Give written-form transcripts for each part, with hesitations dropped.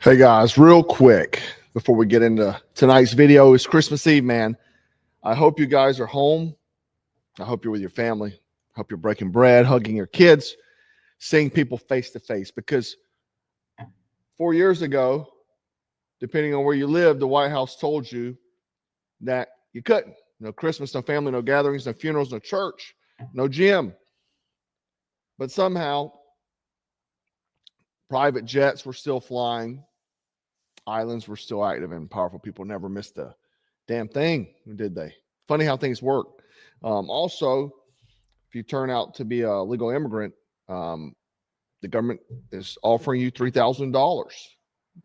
Hey guys, real quick before we get into tonight's video, it's Christmas Eve, man. I hope you guys are home. I hope you're with your family. I hope you're breaking bread, hugging your kids, seeing people face to face, because 4 years ago, depending on where you live, the White House told you that you couldn't. No Christmas, no family, no gatherings, no funerals, no church, no gym. But somehow, private jets were still flying. Islands were still active, and powerful people never missed a damn thing, did they? Funny how things work. Also, if you turn out to be a legal immigrant, the government is offering you $3,000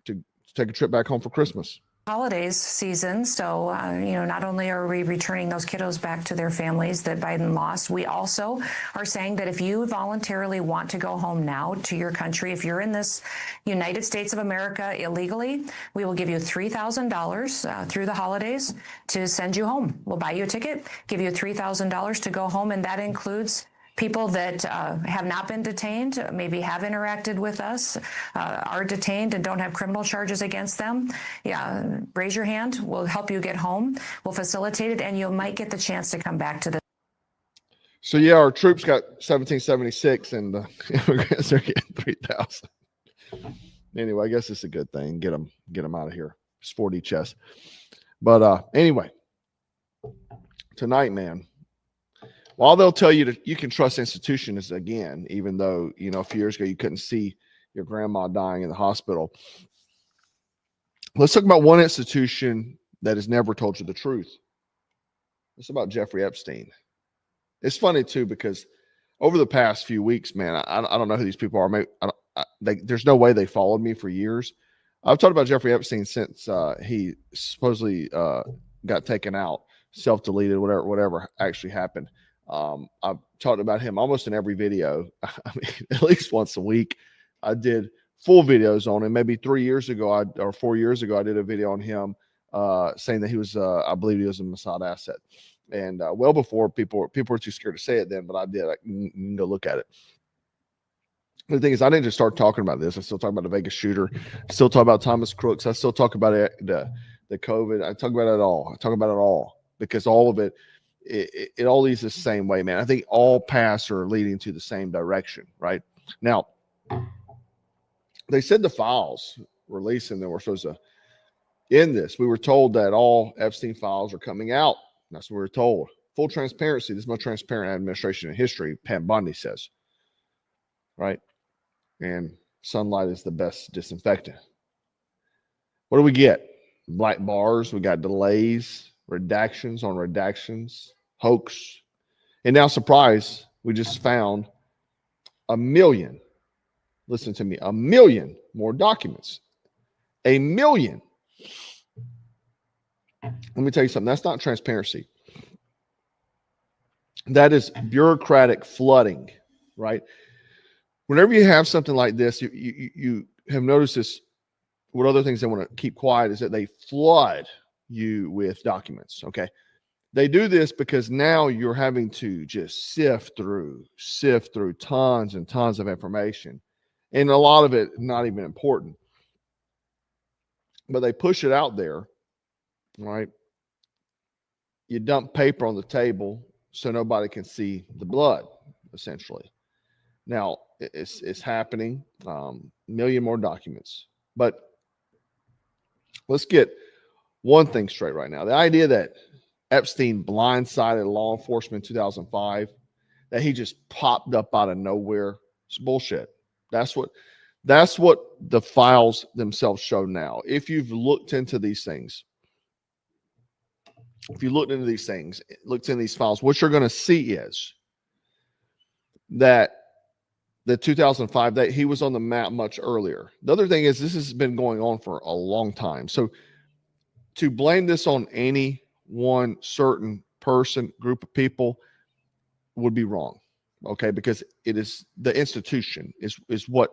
to take a trip back home for Christmas. Holidays season. So, not only are we returning those kiddos back to their families that Biden lost, we also are saying that if you voluntarily want to go home now to your country, if you're in this United States of America illegally, we will give you $3,000 through the holidays to send you home. We'll buy you a ticket, give you $3,000 to go home, and that includes people that have not been detained, maybe have interacted with us, are detained and don't have criminal charges against them. Yeah, raise your hand. We'll help you get home. We'll facilitate it, and you might get the chance to come back to the. So yeah, our troops got 1776, and the immigrants are getting 3,000. Anyway, I guess it's a good thing. Get them out of here. Sporty chest. But anyway, tonight, man. While they'll tell you that you can trust institutions again, even though, a few years ago you couldn't see your grandma dying in the hospital. Let's talk about one institution that has never told you the truth. It's about Jeffrey Epstein. It's funny, too, because over the past few weeks, man, I don't know who these people are. There's no way they followed me for years. I've talked about Jeffrey Epstein since he supposedly got taken out, self-deleted, whatever actually happened. I've talked about him almost in every video. I mean, at least once a week. I did full videos on him. Maybe 3 years ago or 4 years ago, I did a video on him saying that he was, I believe he was a Mossad asset. And well before people were too scared to say it then, but I did. You can go look at it. The thing is, I didn't just start talking about this. I still talk about the Vegas shooter. I still talk about Thomas Crooks. I still talk about it, the COVID. I talk about it all. I talk about it all because all of it, it all leads the same way, man. I think all paths are leading to the same direction, right? Now, they said the files releasing that we're supposed to end this. We were told that all Epstein files are coming out. That's what we were told. Full transparency. This is the most transparent administration in history, Pam Bondi says, right? And sunlight is the best disinfectant. What do we get? Black bars. We got delays, redactions on redactions, hoax. And now, surprise, we just found 1 million. Listen to me, 1 million more documents. 1 million. Let me tell you something. That's not transparency. That is bureaucratic flooding, right? Whenever you have something like this, you have noticed this. What other things they want to keep quiet is that they flood you with documents, okay? They do this because now you're having to just sift through tons and tons of information. And a lot of it not even important. But they push it out there, right? You dump paper on the table so nobody can see the blood, essentially. Now, it's happening. 1 million more documents. But let's get one thing straight right now. The idea that Epstein blindsided law enforcement in 2005, that he just popped up out of nowhere, it's bullshit. That's what the files themselves show now. If you've looked into these things, looked into these files, what you're going to see is that the 2005, that he was on the map much earlier. The other thing is this has been going on for a long time. So to blame this on any one certain person, group of people would be wrong. Okay, because it is the institution is what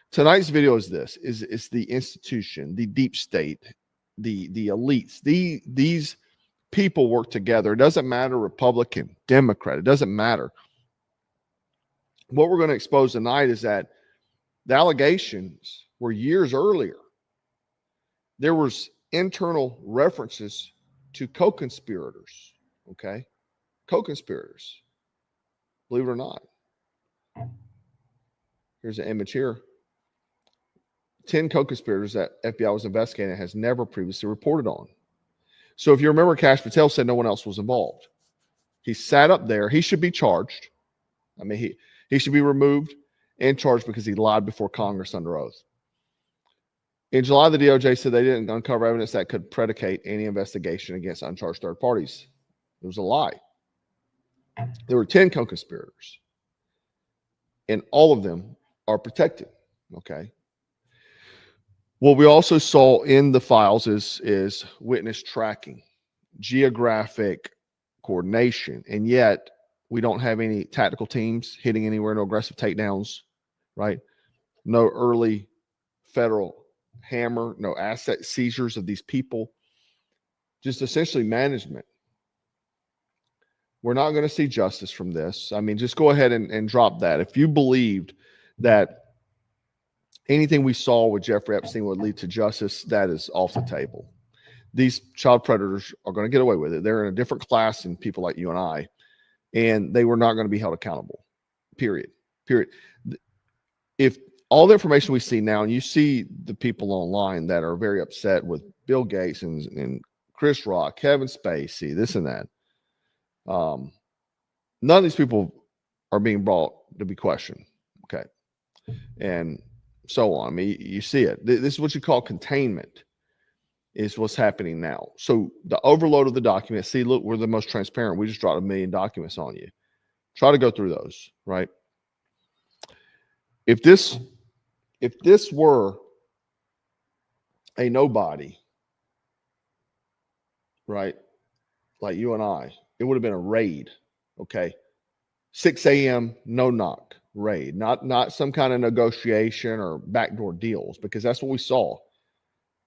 tonight's video is. This is the institution, the deep state, the elites. These people work together. It doesn't matter Republican, Democrat. It doesn't matter. What we're going to expose tonight is that the allegations were years earlier. there was internal references to co-conspirators, okay? Co-conspirators, believe it or not. Here's an image here. 10 co-conspirators that FBI was investigating has never previously reported on. So if you remember, Kash Patel said no one else was involved. He sat up there. He should be charged. I mean, he should be removed and charged because he lied before Congress under oath. In July, the DOJ said they didn't uncover evidence that could predicate any investigation against uncharged third parties. It was a lie. There were 10 co-conspirators, and all of them are protected, okay? What we also saw in the files is witness tracking, geographic coordination, and yet we don't have any tactical teams hitting anywhere, no aggressive takedowns, right? No early federal hammer, no asset seizures of these people, just essentially management. We're not going to see justice from this. I mean, just go ahead and drop that. If you believed that anything we saw with Jeffrey Epstein would lead to justice, that is off the table. These child predators are going to get away with it. They're in a different class than people like you and I, and they were not going to be held accountable, period. If all the information we see now, and you see the people online that are very upset with Bill Gates and Chris Rock, Kevin Spacey, this and that, none of these people are being brought to be questioned, okay? And so on. I mean, you see it. This is what you call containment, is what's happening now. So the overload of the documents, see, look, we're the most transparent. We just dropped 1 million documents on you. Try to go through those, right? If this were a nobody, right, like you and I, it would have been a raid, okay? 6 a.m., no knock. Raid, not some kind of negotiation or backdoor deals, because that's what we saw.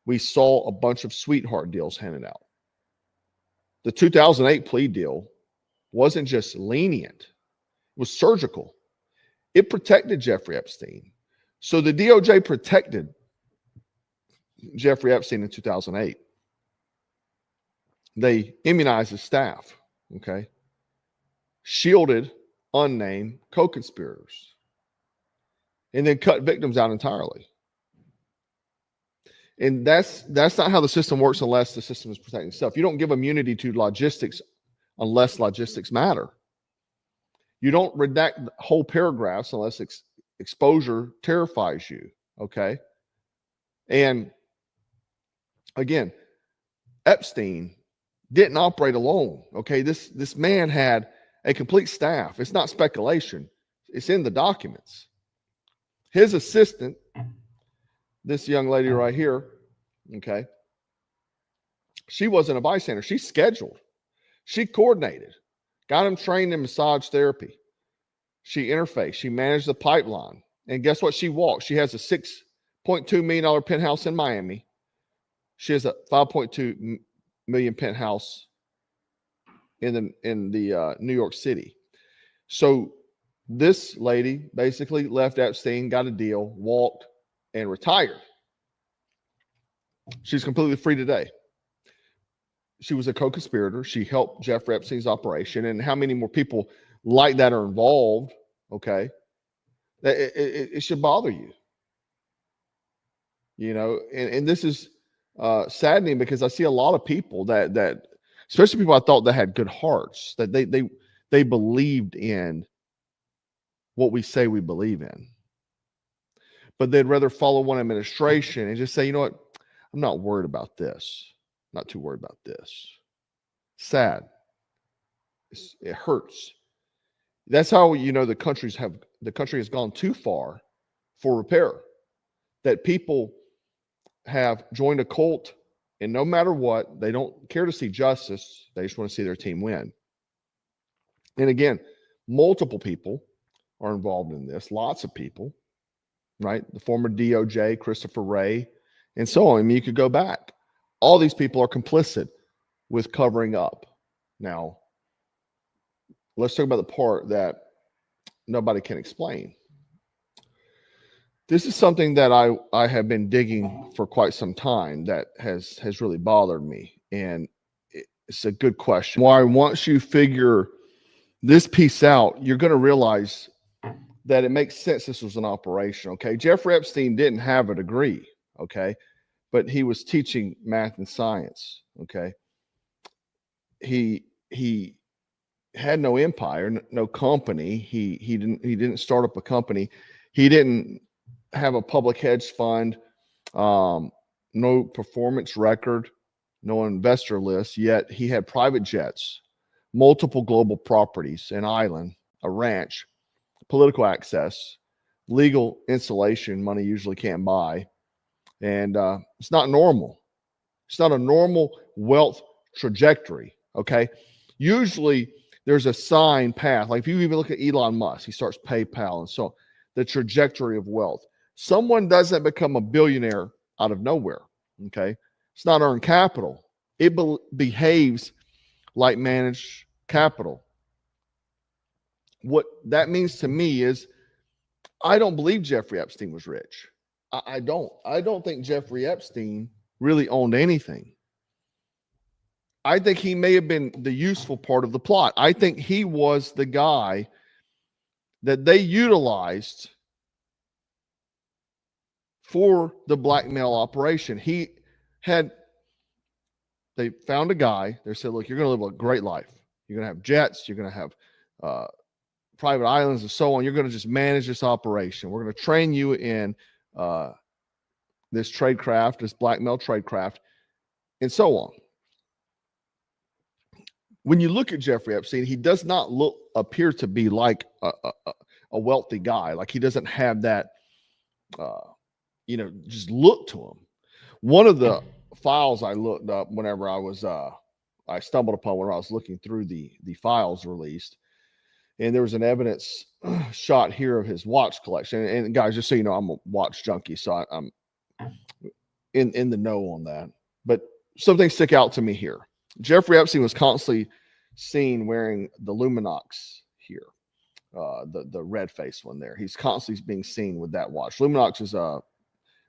We saw a bunch of sweetheart deals handed out. The 2008 plea deal wasn't just lenient, it was surgical. It protected Jeffrey Epstein. So the DOJ protected Jeffrey Epstein in 2008. They immunized his staff, okay? Shielded unnamed co-conspirators, and then cut victims out entirely. And that's not how the system works unless the system is protecting itself. You don't give immunity to logistics unless logistics matter. You don't redact whole paragraphs unless exposure terrifies you, okay? And again, Epstein didn't operate alone, okay? This man had a complete staff. It's not speculation. It's in the documents. His assistant, this young lady right here, okay, she wasn't a bystander. She scheduled. She coordinated. Got him trained in massage therapy. She interfaced. She managed the pipeline. And guess what? She walked. She has a $6.2 million penthouse in Miami. She has a $5.2 million penthouse in the New York City. So this lady basically left Epstein, got a deal, walked, and retired. She's completely free today. She was a co-conspirator. She helped Jeffrey Epstein's operation. And how many more people like that are involved, okay? It should bother you. You know, and this is saddening because I see a lot of people that especially people I thought that had good hearts, that they believed in what we say we believe in. But they'd rather follow one administration and just say, you know what, I'm not worried about this. I'm not too worried about this. Sad. It hurts. That's how you know the country has gone too far for repair. That people have joined a cult, and no matter what, they don't care to see justice. They just want to see their team win. And again, multiple people are involved in this. Lots of people, right? The former DOJ, Christopher Wray, and so on. I mean, you could go back. All these people are complicit with covering up. Now, let's talk about the part that nobody can explain. This is something that I have been digging for quite some time that has really bothered me. And it's a good question. Why, once you figure this piece out, you're going to realize that it makes sense this was an operation. Okay. Jeffrey Epstein didn't have a degree. Okay. But he was teaching math and science. Okay. He had no empire, no company. He didn't start up a company. He didn't have a public hedge fund, no performance record, no investor list, yet he had private jets, multiple global properties, an island, a ranch, political access, legal insulation money usually can't buy. And it's not normal. It's not a normal wealth trajectory, okay? Usually there's a sign path. Like if you even look at Elon Musk, he starts PayPal and so the trajectory of wealth. Someone doesn't become a billionaire out of nowhere, okay? It's not earned capital. It behaves like managed capital. What that means to me is I don't believe Jeffrey Epstein was rich. I don't think Jeffrey Epstein really owned anything. I think he may have been the useful part of the plot. I think he was the guy that they utilized for the blackmail operation. They found a guy. They said, look, you're going to live a great life. You're going to have jets. You're going to have private islands and so on. You're going to just manage this operation. We're going to train you in this tradecraft, this blackmail tradecraft, and so on. When you look at Jeffrey Epstein, he does not appear to be like a wealthy guy. Like he doesn't have that, just look to him. One of the files I looked up whenever I stumbled upon when I was looking through the files released, and there was an evidence shot here of his watch collection. And guys, just so you know, I'm a watch junkie, so I'm in the know on that. But some things stick out to me here. Jeffrey Epstein was constantly seen wearing the Luminox here, the red face one there. He's constantly being seen with that watch. Luminox is a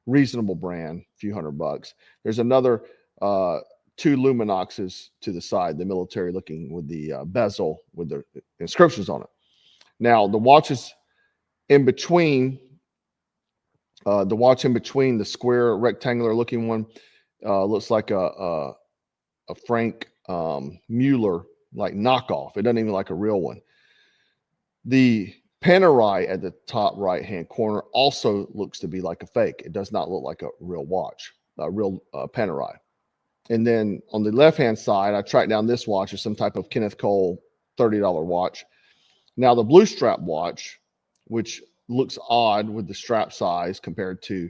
reasonable brand, a few $100. There's another two Luminoxes to the side, the military looking with the bezel with the inscriptions on it. Now the watches in between, the square rectangular looking one looks like a Frank Mueller like knockoff. It doesn't even look like a real one. The Panerai at the top right hand corner also looks to be like a fake. It does not look like a real watch, a real Panerai. And then on the left hand side, I tracked down this watch as some type of Kenneth Cole $30 watch. Now the blue strap watch, which looks odd with the strap size compared to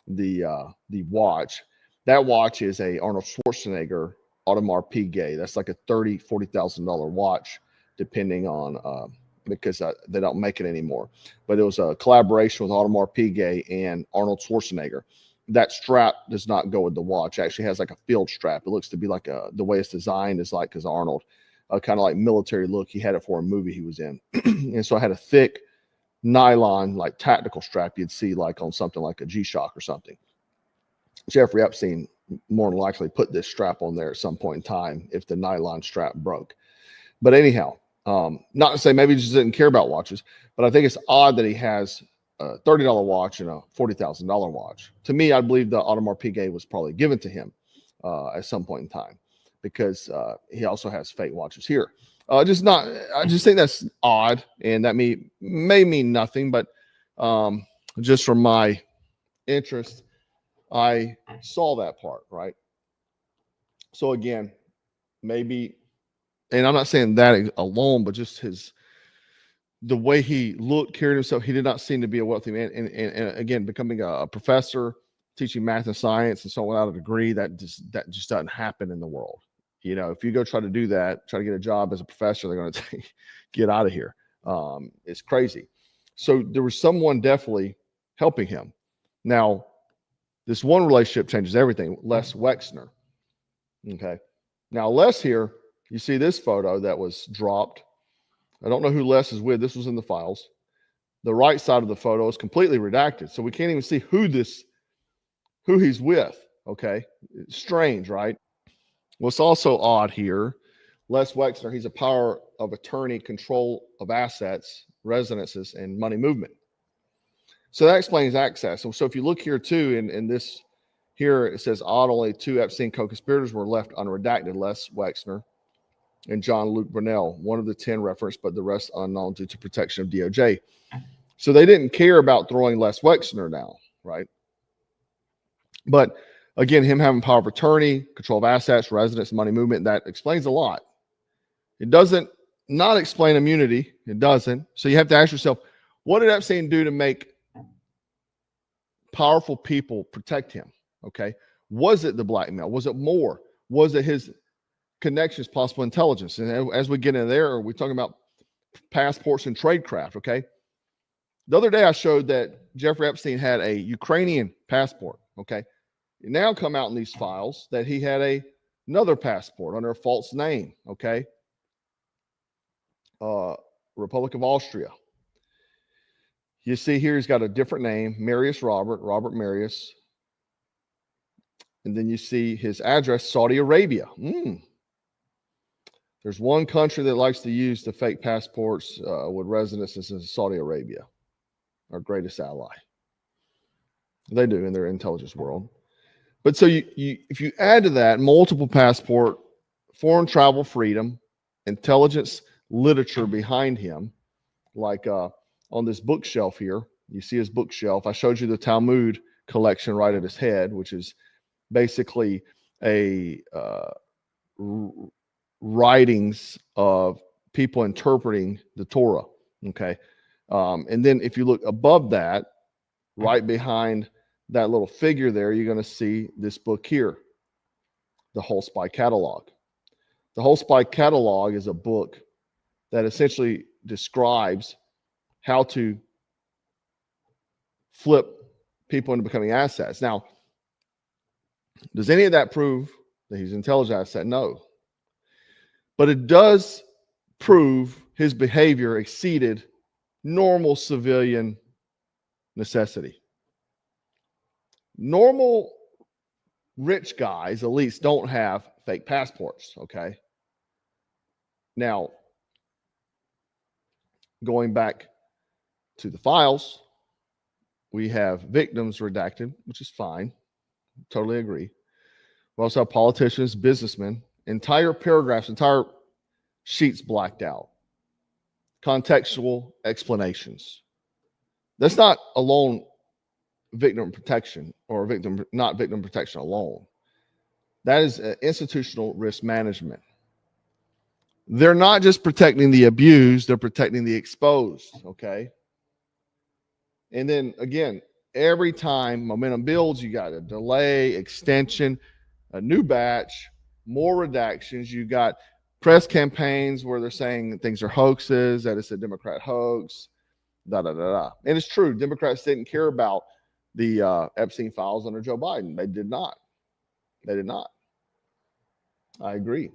the watch. That watch is a Arnold Schwarzenegger Audemars Piguet. That's like a $40,000 watch, depending on because they don't make it anymore. But it was a collaboration with Audemars Piguet and Arnold Schwarzenegger. That strap does not go with the watch. It actually has like a field strap. It looks to be like the way it's designed is like because Arnold, kind of like military look. He had it for a movie he was in, and so I had a thick nylon like tactical strap you'd see like on something like a G-Shock or something. Jeffrey Epstein more than likely put this strap on there at some point in time if the nylon strap broke. But anyhow, not to say maybe he just didn't care about watches, but I think it's odd that he has a $30 watch and a $40,000 watch. To me, I believe the Audemars Piguet was probably given to him at some point in time because he also has fake watches here. I just think that's odd, and that may mean nothing, but just from my interest, I saw that part, right? So again, maybe, and I'm not saying that alone, but just the way he looked, carried himself, he did not seem to be a wealthy man. And again, becoming a professor, teaching math and science and so on without a degree, that just doesn't happen in the world. You know, if you go try to do that, try to get a job as a professor, they're going to get out of here. It's crazy. So there was someone definitely helping him. Now, this one relationship changes everything. Les Wexner. Okay. Now, Les here, you see this photo that was dropped. I don't know who Les is with. This was in the files. the right side of the photo is completely redacted. So we can't even see who he's with. Okay. It's strange, right? What's also odd here, Les Wexner, he's a power of attorney, control of assets, residences, and money movement. So that explains access. So if you look here too, in this here, it says odd only 2 Epstein co-conspirators were left unredacted, Les Wexner and John Luke Brunel, one of the 10 referenced, but the rest unknown due to protection of DOJ. So they didn't care about throwing Les Wexner down, right? But again, him having power of attorney, control of assets, residence, money movement, that explains a lot. It doesn't not explain immunity. It doesn't. So you have to ask yourself, what did Epstein do to make powerful people protect him? Okay. Was it the blackmail? Was it more? Was it his connections, possible intelligence? And as we get in there, we're talking about passports and tradecraft. Okay. The other day I showed that Jeffrey Epstein had a Ukrainian passport. Okay. It now come out in these files that he had another passport under a false name. Okay. Republic of Austria. You see here, he's got a different name, Marius Robert Marius. And then you see his address, Saudi Arabia. There's one country that likes to use the fake passports with residences in Saudi Arabia, our greatest ally. They do in their intelligence world. But so if you add to that multiple passport, foreign travel freedom, intelligence literature behind him, like on this bookshelf here, you see his bookshelf. I showed you the Talmud collection right at his head, which is basically a writings of people interpreting the Torah. Okay. And then if you look above that, right behind that little figure there, you're going to see this book here, The Whole Spy Catalog. The Whole Spy Catalog is a book that essentially describes how to flip people into becoming assets. Now, does any of that prove that he's an intelligent asset? No. But it does prove his behavior exceeded normal civilian necessity. Normal rich guys, elites, don't have fake passports, okay? Now, going back to the files, we have victims redacted, which is fine. Totally agree. We also have politicians, businessmen, entire paragraphs, entire sheets blacked out. Contextual explanations. That's not alone victim protection or not victim protection alone. That is institutional risk management. They're not just protecting the abused, they're protecting the exposed, okay? And then again, every time momentum builds, you got a delay, extension, a new batch, more redactions. You got press campaigns where they're saying things are hoaxes, that it's a Democrat hoax, da da da da. And it's true, Democrats didn't care about the Epstein files under Joe Biden. They did not. They did not. I agree.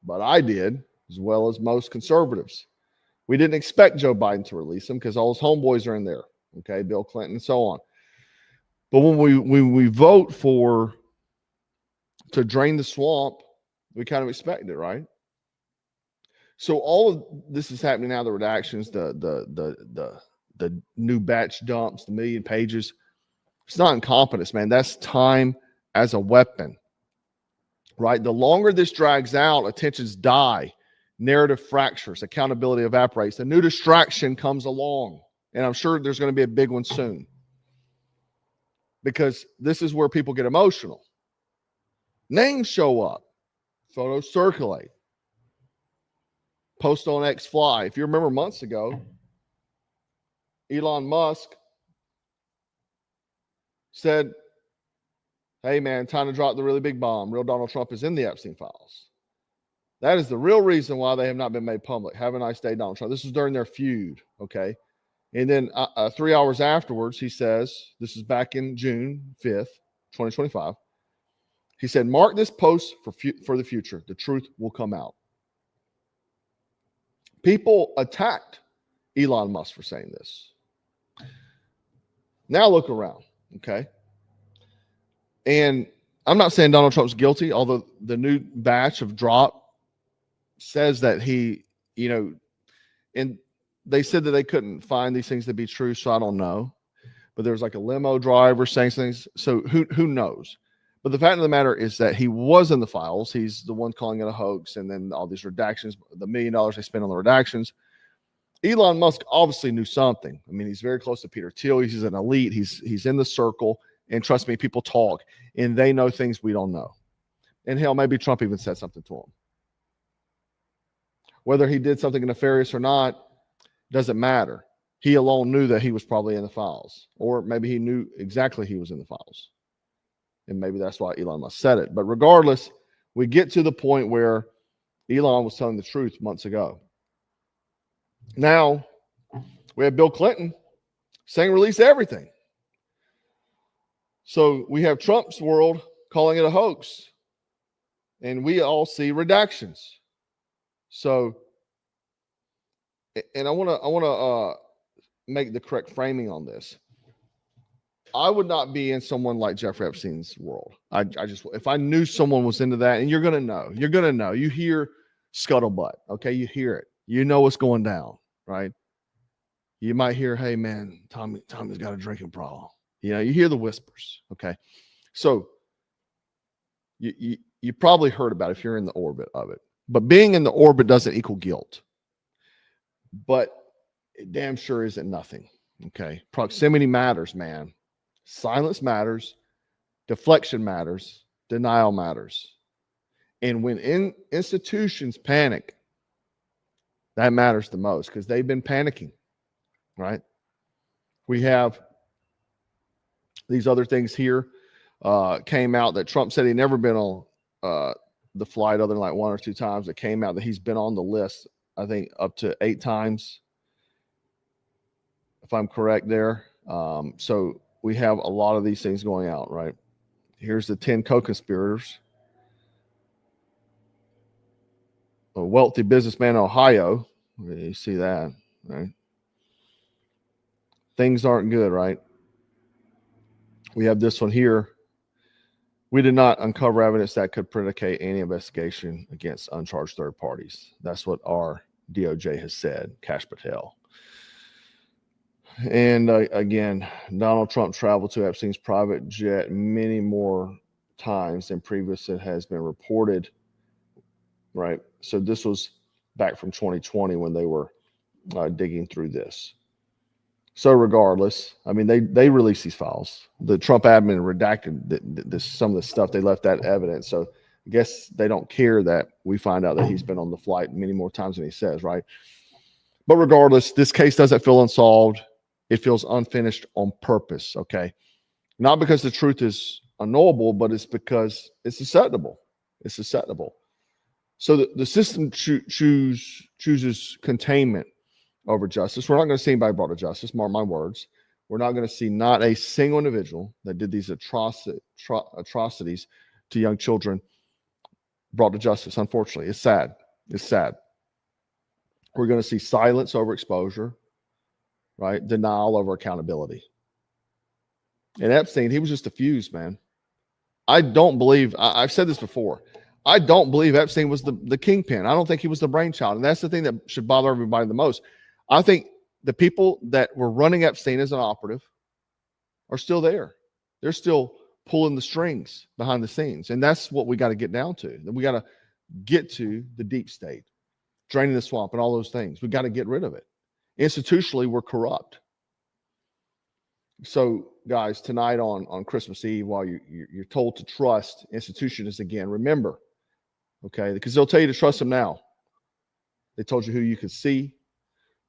But I did, as well as most conservatives. We didn't expect Joe Biden to release them because all his homeboys are in there. Okay, Bill Clinton and so on. But when we vote to drain the swamp, we kind of expect it, right? So all of this is happening now. The redactions, the new batch dumps, the million pages. It's not incompetence, man. That's time as a weapon, right? The longer this drags out, attentions die, narrative fractures, accountability evaporates. A new distraction comes along, and I'm sure there's going to be a big one soon, because this is where people get emotional. Names show up, photos circulate, post on X fly. If you remember months ago, Elon Musk said, hey man, time to drop the really big bomb. Real Donald Trump is in the Epstein files. That is the real reason why they have not been made public. Have a nice day, Donald Trump. This was during their feud, okay? And then 3 hours afterwards, he says, this is back in June 5th, 2025. He said, mark this post for the future. The truth will come out. People attacked Elon Musk for saying this. Now look around, okay? And I'm not saying Donald Trump's guilty, although the new batch of drop says that he, and they said that they couldn't find these things to be true, so I don't know. But there's like a limo driver saying things, so who knows? But the fact of the matter is that he was in the files. He's the one calling it a hoax, and then all these redactions, the $1 million they spent on the redactions. Elon Musk obviously knew something. I mean, he's very close to Peter Thiel. He's an elite. He's in the circle, and trust me, people talk, and they know things we don't know. And hell, maybe Trump even said something to him. Whether he did something nefarious or not doesn't matter. He alone knew that he was probably in the files, or maybe he knew exactly he was in the files. And maybe that's why Elon Musk said it. But regardless, we get to the point where Elon was telling the truth months ago. Now, we have Bill Clinton saying release everything. So we have Trump's world calling it a hoax. And we all see redactions. So, and I want to make the correct framing on this. I would not be in someone like Jeffrey Epstein's world. I just, if I knew someone was into that, and you're going to know, you hear scuttlebutt. Okay. You hear it. You know what's going down, right? You might hear, hey man, Tommy's got a drinking problem. You hear the whispers. Okay. So you probably heard about it if you're in the orbit of it, but being in the orbit doesn't equal guilt, but it damn sure isn't nothing. Okay. Proximity matters, man. Silence matters. Deflection matters. Denial matters. And when institutions panic, that matters the most because they've been panicking, right? We have these other things here came out that Trump said he'd never been on the flight other than like 1 or 2 times. It came out that he's been on the list, I think, up to 8 times, if I'm correct there. So we have a lot of these things going out, right? Here's the 10 co-conspirators. A wealthy businessman in Ohio. You see that, right? Things aren't good, right? We have this one here. We did not uncover evidence that could predicate any investigation against uncharged third parties. That's what our DOJ has said, Kash Patel. And again, Donald Trump traveled to Epstein's private jet many more times than previously has been reported, right? So this was back from 2020 when they were digging through this. So regardless, I mean, they released these files. The Trump admin redacted some of the stuff. They left that evidence. So I guess they don't care that we find out that he's been on the flight many more times than he says, right? But regardless, this case doesn't feel unsolved. It feels unfinished on purpose, okay? Not because the truth is unknowable, but it's because it's susceptible. It's susceptible. So the system chooses containment over justice. We're not going to see anybody brought to justice, mark my words. We're not going to see not a single individual that did these atrocities to young children brought to justice, unfortunately. It's sad. It's sad. We're going to see silence over exposure, right? Denial over accountability. And Epstein, he was just a fuse, man. I don't believe, I've said this before, I don't believe Epstein was the kingpin. I don't think he was the brainchild. And that's the thing that should bother everybody the most. I think the people that were running Epstein as an operative are still there. They're still pulling the strings behind the scenes. And that's what we got to get down to. We got to get to the deep state, draining the swamp and all those things. We got to get rid of it. Institutionally, we're corrupt. So, guys, tonight on Christmas Eve, while you're told to trust institutions again, remember, okay, because they'll tell you to trust them now. They told you who you could see.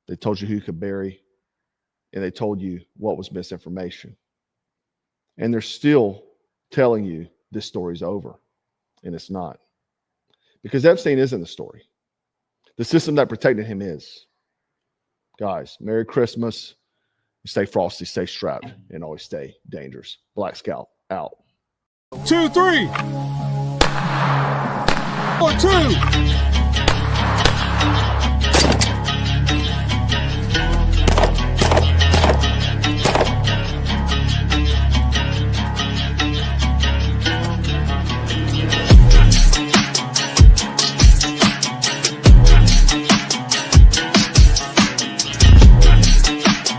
They told you who you could bury. And they told you what was misinformation. And they're still telling you this story's over. And it's not. Because Epstein isn't the story. The system that protected him is. Guys, Merry Christmas. Stay frosty, stay strapped, and always stay dangerous. Black Scout out. 2, 3. 4, 2.